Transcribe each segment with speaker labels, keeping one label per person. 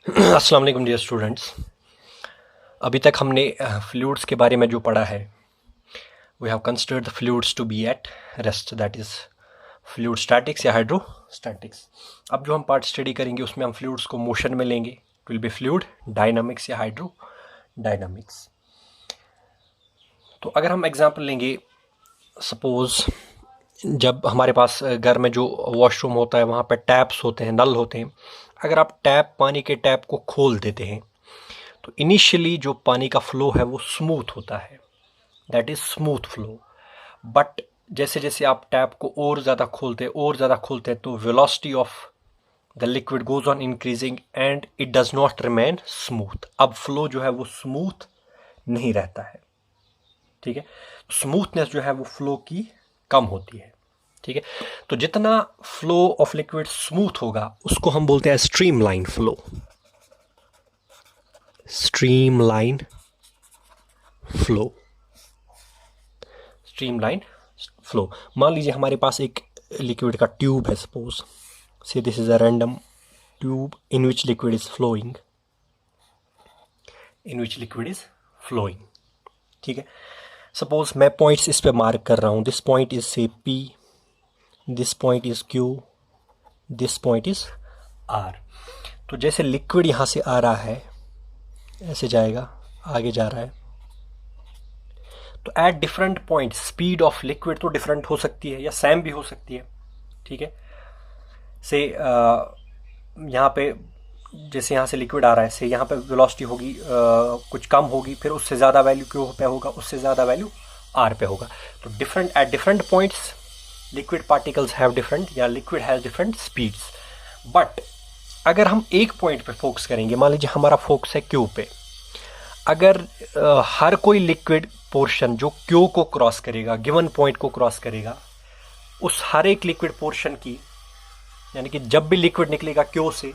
Speaker 1: अस्सलाम वालेकुम dear students. अभी तक हमने फ्लूइड्स के बारे में जो पढ़ा है, we have considered the fluids to be at rest, that is fluid statics या हाइड्रोस्टैटिक्स। अब जो हम पार्ट स्टडी करेंगे उसमें हम फ्लूइड्स को मोशन में लेंगे, it will be fluid dynamics या हाइड्रोडायनामिक्स। तो अगर हम एग्जांपल लेंगे, सपोज जब हमारे पास घर में जो वॉशरूम होता है वहाँ पर टैप्स होते हैं, नल होते हैं। अगर आप पानी के टैप को खोल देते हैं तो इनिशियली जो पानी का फ्लो है वो स्मूथ होता है, that is smooth flow. But जैसे जैसे आप टैप को और ज़्यादा खोलते हैं तो velocity of the liquid goes on increasing and it does not remain smooth. अब फ्लो जो है वो स्मूथ नहीं रहता है, ठीक है। स्मूथनेस जो है वो फ्लो की कम होती है, ठीक है। तो जितना फ्लो ऑफ लिक्विड स्मूथ होगा उसको हम बोलते हैं streamline flow, streamline flow, streamline flow. मान लीजिए हमारे पास एक लिक्विड का ट्यूब है, suppose say this is a random tube in which liquid is flowing, ठीक है। सपोज मैं पॉइंट्स इस पे मार्क कर रहा हूँ, दिस पॉइंट इज से P, this point is Q, this point is R। तो जैसे लिक्विड यहाँ से आ रहा है, ऐसे जाएगा, आगे जा रहा है, तो at different point speed of liquid तो डिफरेंट हो सकती है या सेम भी हो सकती है, ठीक है। से यहाँ पे जैसे यहाँ से लिक्विड आ रहा है, से यहाँ पे वेलोसिटी होगी कुछ कम होगी, फिर उससे ज़्यादा वैल्यू क्यू पे होगा, उससे ज़्यादा वैल्यू आर पे होगा। तो different at different points liquid particles have different या liquid has different speeds. But अगर हम एक पॉइंट पे फोकस करेंगे, मान लीजिए हमारा फोकस है क्यू पे, अगर हर कोई लिक्विड पोर्शन जो क्यू को क्रॉस करेगा, गिवन पॉइंट को क्रॉस करेगा, उस हर एक लिक्विड पोर्शन की, यानी कि जब भी लिक्विड निकलेगा क्यू से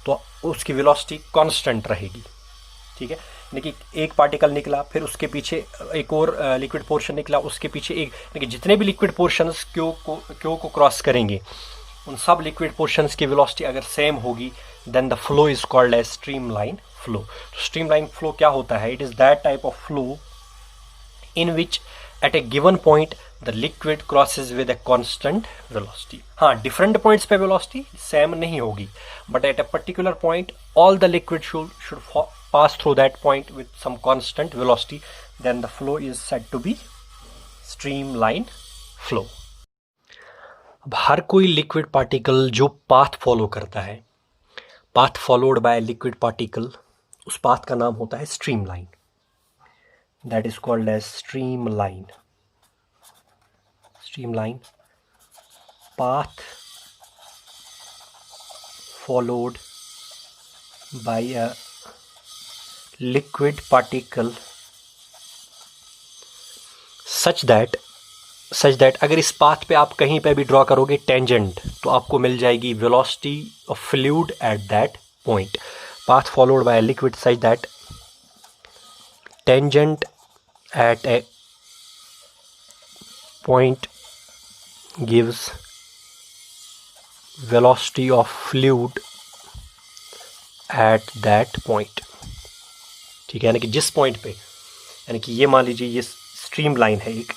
Speaker 1: तो उसकी वेलोसिटी कांस्टेंट रहेगी, ठीक है। यानी कि एक पार्टिकल निकला, फिर उसके पीछे एक और लिक्विड पोर्शन निकला, उसके पीछे एक, यानी कि जितने भी लिक्विड पोर्शंस क्यू को क्रॉस करेंगे उन सब लिक्विड पोर्शंस की वेलोसिटी अगर सेम होगी, then the flow is called as streamline flow. तो स्ट्रीमलाइन फ्लो क्या होता है? It is that type of flow in which at a given point the liquid crosses with a constant velocity। हाँ, different points पे velocity same नहीं होगी, but at a particular point all the liquid should pass through that point with some constant velocity, then the flow is said to be streamline flow। अब हर कोई liquid particle जो path follow करता है, path followed by liquid particle, उस path का नाम होता है streamline, that is called as streamline path followed by a liquid particle such that अगर इस पाथ पे आप कहीं पे भी ड्रॉ करोगे टेंजेंट, तो आपको मिल जाएगी velocity of fluid at that point. Path followed by a liquid such that tangent at a point gives velocity of fluid at that point, ठीक है। यानी कि जिस पॉइंट पे, यानी कि ये मान लीजिए ये स्ट्रीम लाइन है, एक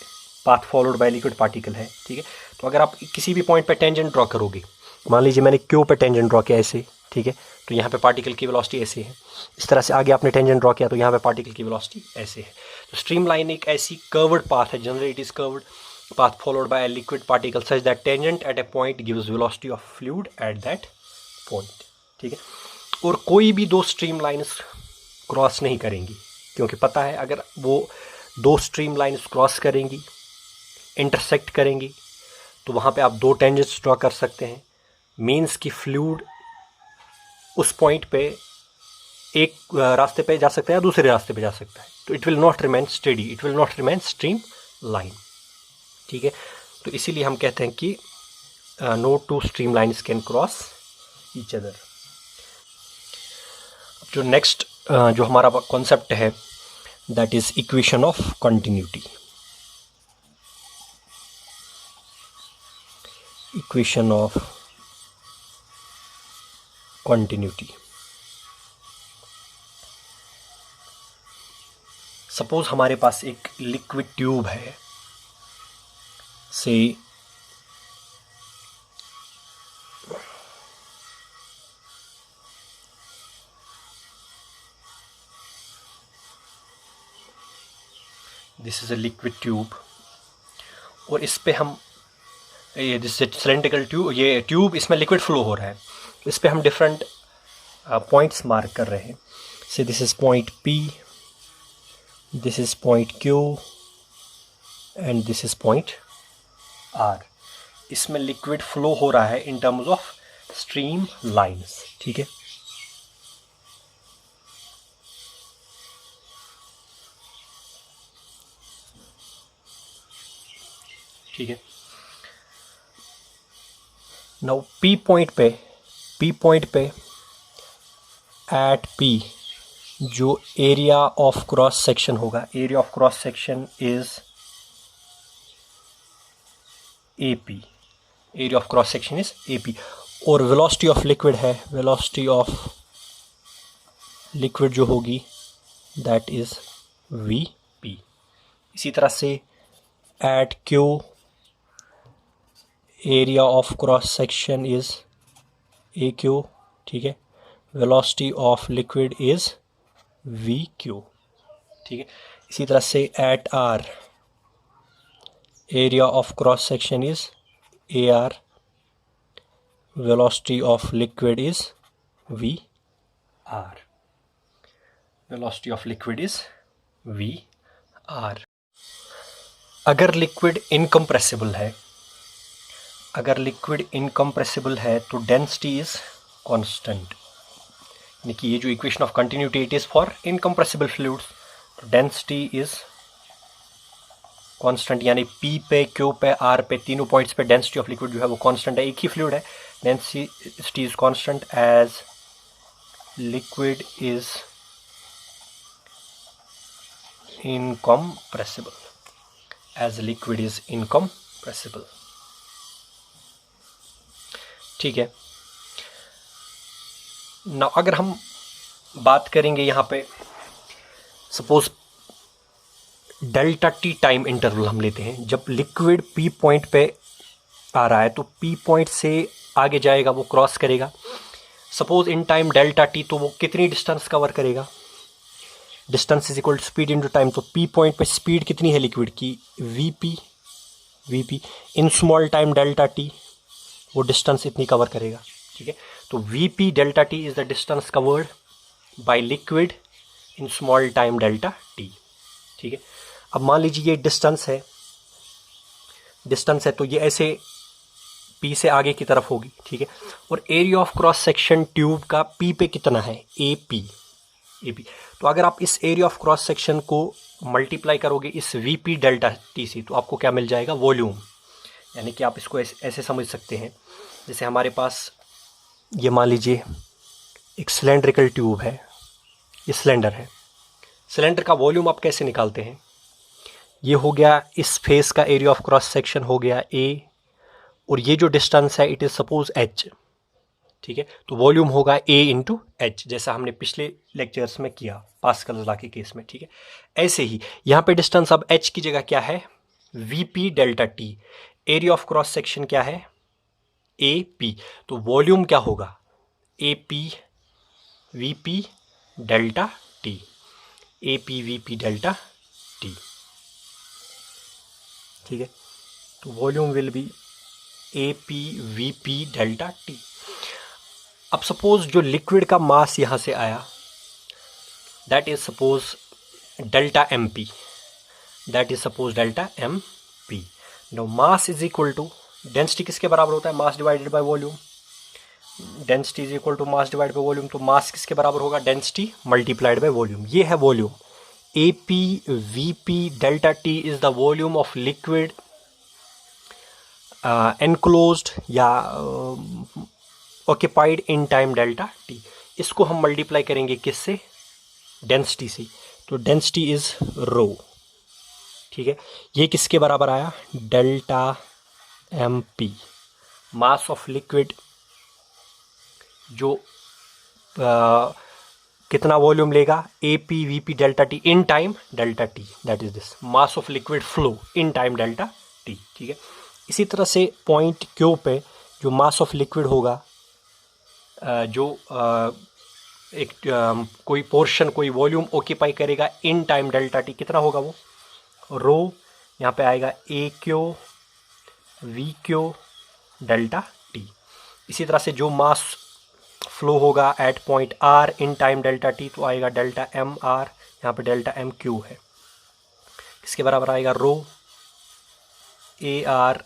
Speaker 1: path followed by liquid particle है, ठीक है। तो अगर आप किसी भी पॉइंट पे टेंजेंट ड्रॉ करोगे, मान लीजिए मैंने क्यू पे टेंजेंट ड्रॉ किया ऐसे, ठीक है, तो यहाँ पे पार्टिकल की वेलोसिटी ऐसे है। इस तरह से आगे आपने टेंजेंट ड्रॉ किया तो यहाँ पे पार्टिकल की वेलोसिटी ऐसे है। तो स्ट्रीम लाइन एक ऐसी कर्व्ड पाथ है, generally it is curved path followed by liquid particle such that tangent at A point gives velocity of fluid at that point, ठीक है। और कोई भी दो स्ट्रीम लाइन्स क्रॉस नहीं करेंगी, क्योंकि पता है अगर वो दो स्ट्रीम लाइन्स क्रॉस करेंगी, इंटरसेक्ट करेंगी, तो वहाँ पे आप दो टेंजेंट्स ड्रॉ कर सकते हैं, मीन्स कि फ्लूइड उस पॉइंट पे एक रास्ते पे जा सकता है या दूसरे रास्ते पे जा सकता है। तो it will not remain steady, it will not remain streamline, ठीक है। तो इसीलिए हम कहते हैं कि no two streamlines can cross each other. जो नेक्स्ट जो हमारा कॉन्सेप्ट है, that is equation of continuity. Equation of continuity। Suppose हमारे पास एक लिक्विड ट्यूब है, say this is a liquid tube, और इस पे हम ये दिस सिलेंड्रिकल ट्यूब, ये ट्यूब, इसमें लिक्विड फ्लो हो रहा है, इस पे हम डिफरेंट पॉइंट्स मार्क कर रहे हैं। से this is point P, this is point Q and this is point R। इसमें लिक्विड फ्लो हो रहा है in terms of stream lines, ठीक है। ठीक है, नाउ P पॉइंट पे एट P जो एरिया ऑफ क्रॉस सेक्शन होगा, area of cross section is AP, area of cross section is AP, और वेलोसिटी ऑफ लिक्विड है, वेलोसिटी ऑफ लिक्विड जो होगी दैट इज VP। इसी तरह से at Q area of cross section is AQ, ठीक है, velocity of liquid is VQ, ठीक है। इसी तरह से at R area of cross section is AR, velocity of liquid is VR, velocity of liquid is VR। अगर liquid incompressible है, अगर लिक्विड इनकम्प्रेसिबल है तो डेंसिटी इज कांस्टेंट, यानी कि ये जो equation of continuity it is for incompressible fluids, तो डेंसिटी इज कांस्टेंट, यानी P पे, Q पे, R पे, तीनों पॉइंट्स पे डेंसिटी ऑफ लिक्विड जो है वो कांस्टेंट है, एक ही फ्लूइड है, density is constant as liquid is incompressible, as liquid is incompressible, ठीक है। ना अगर हम बात करेंगे यहाँ पे, suppose delta T time interval हम लेते हैं, जब लिक्विड P पॉइंट पे आ रहा है तो P पॉइंट से आगे जाएगा, वो क्रॉस करेगा, suppose in time delta T, तो वो कितनी डिस्टेंस कवर करेगा, distance is equal to speed into time, तो P पॉइंट पे स्पीड कितनी है लिक्विड की, VP in small time delta T, वो डिस्टेंस इतनी कवर करेगा, ठीक है। तो VP delta T is the distance covered by liquid in small time delta T, ठीक है। अब मान लीजिए ये डिस्टेंस है, तो ये ऐसे P से आगे की तरफ होगी, ठीक है, और area of cross section tube का P पे कितना है, AP। तो अगर आप इस एरिया ऑफ क्रॉस सेक्शन को मल्टीप्लाई करोगे इस VP डेल्टा T से, तो आपको क्या मिल जाएगा, वॉल्यूम, यानी कि आप इसको ऐसे समझ सकते हैं, जैसे हमारे पास ये मान लीजिए एक सिलेंड्रिकल ट्यूब है, ये सिलेंडर है, सिलेंडर का वॉल्यूम आप कैसे निकालते हैं, ये हो गया इस फेस का एरिया ऑफ क्रॉस सेक्शन हो गया A, और ये जो डिस्टेंस है इट इज सपोज H, ठीक है, तो वॉल्यूम होगा A इंटू H, जैसा हमने पिछले लेक्चर्स में किया पास्कल्स लॉ के केस में, ठीक है। ऐसे ही यहाँ पे डिस्टेंस अब H की जगह क्या है, VP delta T, area of cross section क्या है, AP, तो वॉल्यूम क्या होगा, AP VP delta T, AP VP delta T, ठीक है। तो volume will be AP VP delta T। अब सपोज जो लिक्विड का मास यहाँ से आया that is suppose delta MP, that is suppose delta MP। No mass is equal to density किसके बराबर होता है, mass divided by volume, density is equal to mass divide by volume, तो मास किसके बराबर होगा, डेंसिटी मल्टीप्लाइड बाय वॉल्यूम, ये है volume. AP VP delta T is the volume of liquid enclosed या occupied in time delta T। इसको हम multiply करेंगे किससे, डेंसिटी से, तो डेंसिटी इज रो, ठीक है। ये किसके बराबर आया, delta MP, mass of liquid जो कितना वॉल्यूम लेगा, ए P V P delta T in time delta T, that is this mass of liquid flow in time delta T, ठीक है। इसी तरह से पॉइंट क्यू पे जो मास ऑफ लिक्विड होगा, जो एक कोई पोर्शन कोई वॉल्यूम ऑक्यूपाई करेगा इन टाइम डेल्टा टी, कितना होगा वो, रो यहाँ पे आएगा A Q V Q delta T. इसी तरह से जो मास फ्लो होगा at point R in time delta T, तो आएगा डेल्टा एम आर, यहाँ पे डेल्टा एम क्यू है, इसके बराबर आएगा rho A R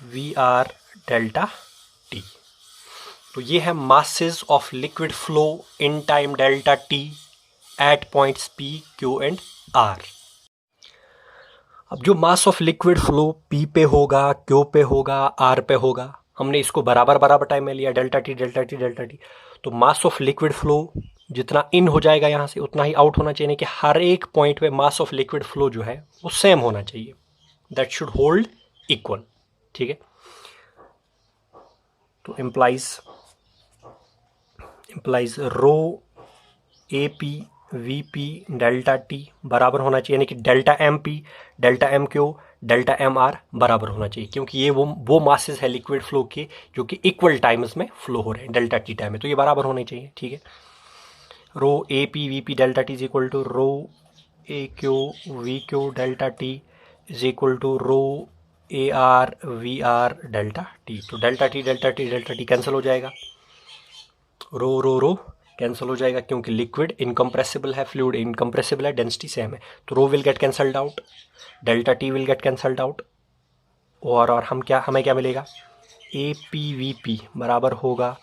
Speaker 1: V R delta T. तो ये है masses of liquid flow in time delta T at points P Q and R. अब जो mass of liquid flow P पे होगा, क्यू पे होगा, आर पे होगा, हमने इसको बराबर बराबर टाइम में लिया, delta T delta T delta T. तो मास ऑफ लिक्विड फ्लो जितना इन हो जाएगा यहाँ से उतना ही आउट होना चाहिए, कि हर एक पॉइंट पे मास ऑफ लिक्विड फ्लो जो है वो सेम होना चाहिए, दैट शुड होल्ड इक्वल, ठीक है। तो implies rho A P V P delta T बराबर होना चाहिए, यानी कि delta M P delta M Q delta M R बराबर होना चाहिए, क्योंकि ये वो मासेस है लिक्विड फ्लो के जो कि इक्वल टाइम्स में फ्लो हो रहे हैं डेल्टा टी टाइम में, तो ये बराबर होने चाहिए, ठीक है। Rho A P V P delta T is equal to rho A Q V Q delta T is equal to rho A R V R delta T. तो delta T delta T delta T cancel हो जाएगा, rho rho rho cancel हो जाएगा, क्योंकि liquid incompressible है, fluid incompressible है, density same है, तो rho will get cancelled out, delta T will get cancelled out, और हमें क्या मिलेगा, ए पी वी पी बराबर होगा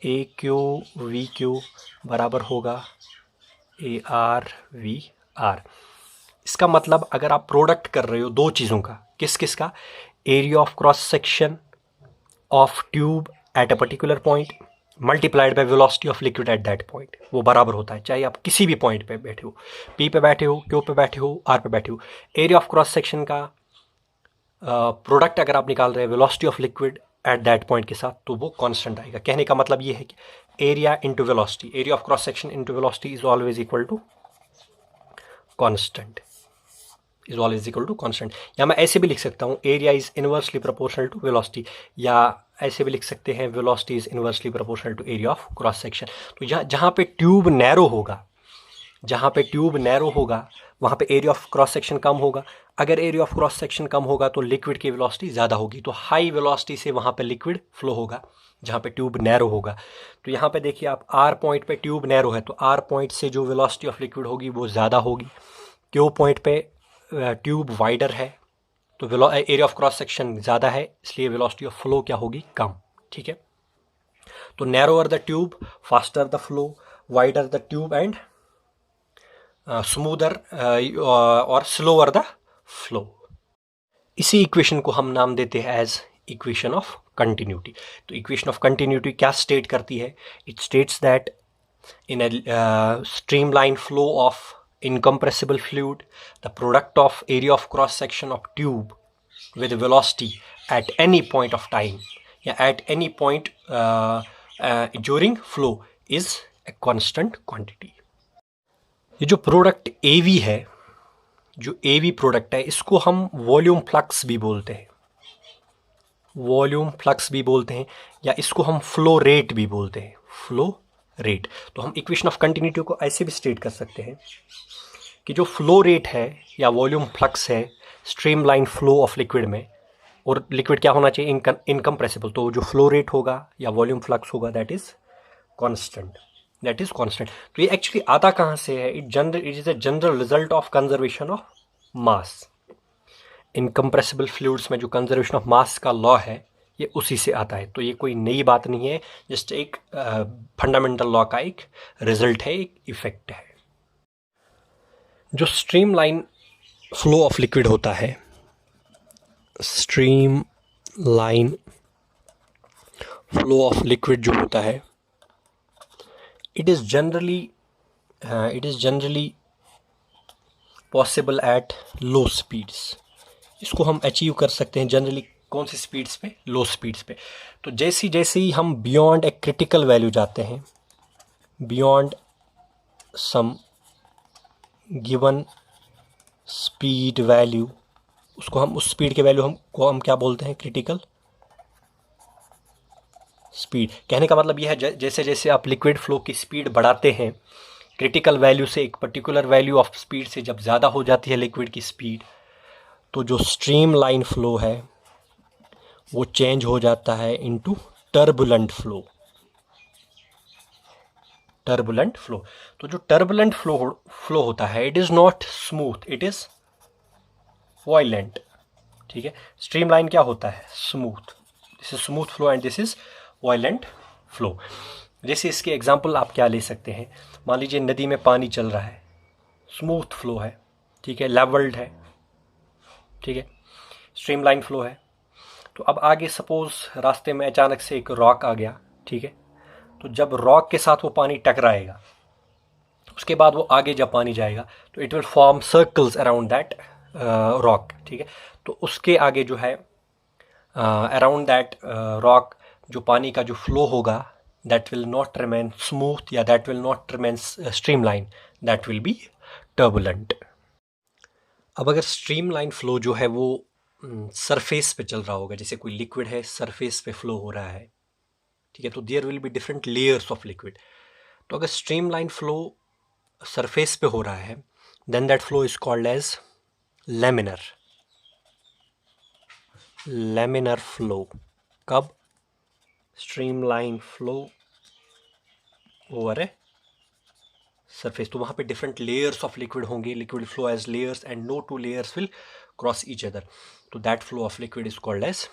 Speaker 1: ए क्यू वी क्यू बराबर होगा ए आर वी आर। इसका मतलब अगर आप प्रोडक्ट कर रहे हो दो चीज़ों का, किस का, area of cross section of tube at a particular point multiplied by velocity of liquid at that point, वो बराबर होता है, चाहे आप किसी भी पॉइंट पे बैठे हो, पी पे बैठे हो, क्यू पे बैठे हो, आर पे बैठे हो। एरिया ऑफ क्रॉस सेक्शन का प्रोडक्ट अगर आप निकाल रहे हैं velocity of liquid at that point के साथ, तो वो कांस्टेंट आएगा। कहने का मतलब ये है कि area into velocity, area of cross section into velocity is always equal to constant, is always equal to constant. या मैं ऐसे भी लिख सकता हूँ, area is inversely proportional to velocity, या ऐसे भी लिख सकते हैं velocity is inversely proportional to area of cross section. तो जहाँ पे ट्यूब नैरो होगा, वहाँ पे एरिया ऑफ क्रॉस सेक्शन कम होगा। अगर एरिया ऑफ क्रॉस सेक्शन कम होगा तो लिक्विड की वेलोसिटी ज़्यादा होगी, तो हाई वेलोसिटी से वहाँ पे लिक्विड फ्लो होगा जहाँ पे ट्यूब नैरो होगा। तो यहाँ पे देखिए आप, आर पॉइंट पे ट्यूब नैरो है, तो आर पॉइंट से जो वेलोसिटी ऑफ लिक्विड होगी वो ज़्यादा होगी। क्यू पॉइंट पे ट्यूब वाइडर है, तो एरिया ऑफ क्रॉस सेक्शन ज़्यादा है, इसलिए वेलोसिटी ऑफ फ्लो क्या होगी, कम, ठीक है। तो narrower the tube faster the flow, wider the tube and smoother और स्लोअर द फ्लो। इसी इक्वेशन को हम नाम देते हैं एज इक्वेशन ऑफ कंटिन्यूटी। तो इक्वेशन ऑफ कंटिन्यूटी क्या स्टेट करती है, it states that in A streamline flow of incompressible fluid, the product of area of cross section of tube with velocity at any point of time, at any point during flow is a constant quantity. ये जो product AV है, जो AV product है, इसको हम volume flux भी बोलते हैं, या इसको हम फ्लो रेट भी बोलते हैं, फ्लो रेट। तो हम इक्वेशन ऑफ कंटिन्यूटी को ऐसे भी स्टेट कर सकते हैं कि जो फ्लो रेट है या वॉल्यूम फ्लक्स है स्ट्रीमलाइन फ्लो ऑफ लिक्विड में, और लिक्विड क्या होना चाहिए, इनकम्प्रेसिबल, तो जो फ्लो रेट होगा या वॉल्यूम फ्लक्स होगा दैट इज कांस्टेंट। तो ये एक्चुअली आता कहाँ से है, it is a general result of conservation of mass. Incompressible fluids में जो कंजर्वेशन ऑफ मास का लॉ है ये उसी से आता है। तो ये कोई नई बात नहीं है, जस्ट एक फंडामेंटल लॉ का एक रिजल्ट है, एक इफेक्ट है। जो स्ट्रीमलाइन फ्लो ऑफ लिक्विड होता है, स्ट्रीमलाइन फ्लो ऑफ लिक्विड जो होता है, it is generally possible at low speeds. इसको हम अचीव कर सकते हैं जनरली कौन सी स्पीड्स पे, लो स्पीड्स पे। तो जैसे ही हम बियॉन्ड ए क्रिटिकल वैल्यू जाते हैं, beyond some given speed value, उसको हम उस स्पीड के वैल्यू हम क्या बोलते हैं, क्रिटिकल स्पीड। कहने का मतलब यह है जैसे जैसे आप लिक्विड फ्लो की स्पीड बढ़ाते हैं, क्रिटिकल वैल्यू से, एक पर्टिकुलर वैल्यू ऑफ स्पीड से जब ज़्यादा हो जाती है लिक्विड की स्पीड, तो जो स्ट्रीम लाइन फ्लो है वो चेंज हो जाता है into turbulent flow. Turbulent flow, तो जो टर्बुलेंट फ्लो होता है, it is not smooth, it is violent. ठीक है, स्ट्रीम लाइन क्या होता है, smooth, this is smooth flow and this is violent flow. जैसे इसके एग्जांपल आप क्या ले सकते हैं, मान लीजिए नदी में पानी चल रहा है, स्मूथ फ्लो है, ठीक है, लेवल्ड है, ठीक है, स्ट्रीम लाइन फ्लो है। तो अब आगे सपोज रास्ते में अचानक से एक रॉक आ गया, ठीक है, तो जब रॉक के साथ वो पानी टकराएगा, उसके बाद वो आगे जब पानी जाएगा तो it will form circles around that rock, ठीक है। तो उसके आगे जो है अराउंड दैट रॉक जो पानी का जो फ्लो होगा, that will not remain smooth या that will not remain streamline, that will be turbulent. अब अगर स्ट्रीमलाइन फ्लो जो है वो सरफेस पे चल रहा होगा, जैसे कोई लिक्विड है सरफेस पे फ्लो हो रहा है, ठीक है, तो there will be different layers of liquid. तो अगर स्ट्रीमलाइन फ्लो सरफेस पे हो रहा है, then that flow is called as laminar. Laminar flow, कब, streamline flow over a surface, तो वहाँ पे डिफरेंट लेयर्स ऑफ लिक्विड होंगे, liquid flow as layers and no two layers will cross each other, तो that flow of liquid is called as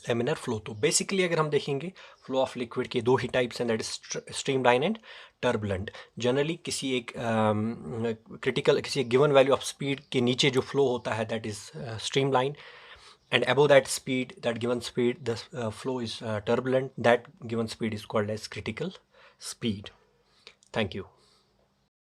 Speaker 1: laminar flow. तो basically अगर हम देखेंगे flow of liquid के दो ही टाइप्स हैं, that is streamline and turbulent. Generally किसी एक क्रिटिकल किसी एक गिवन वैल्यू ऑफ स्पीड के नीचे जो फ्लो होता है that is streamline, and above that speed, that given speed, the flow is turbulent, that given speed is called as critical speed. Thank you.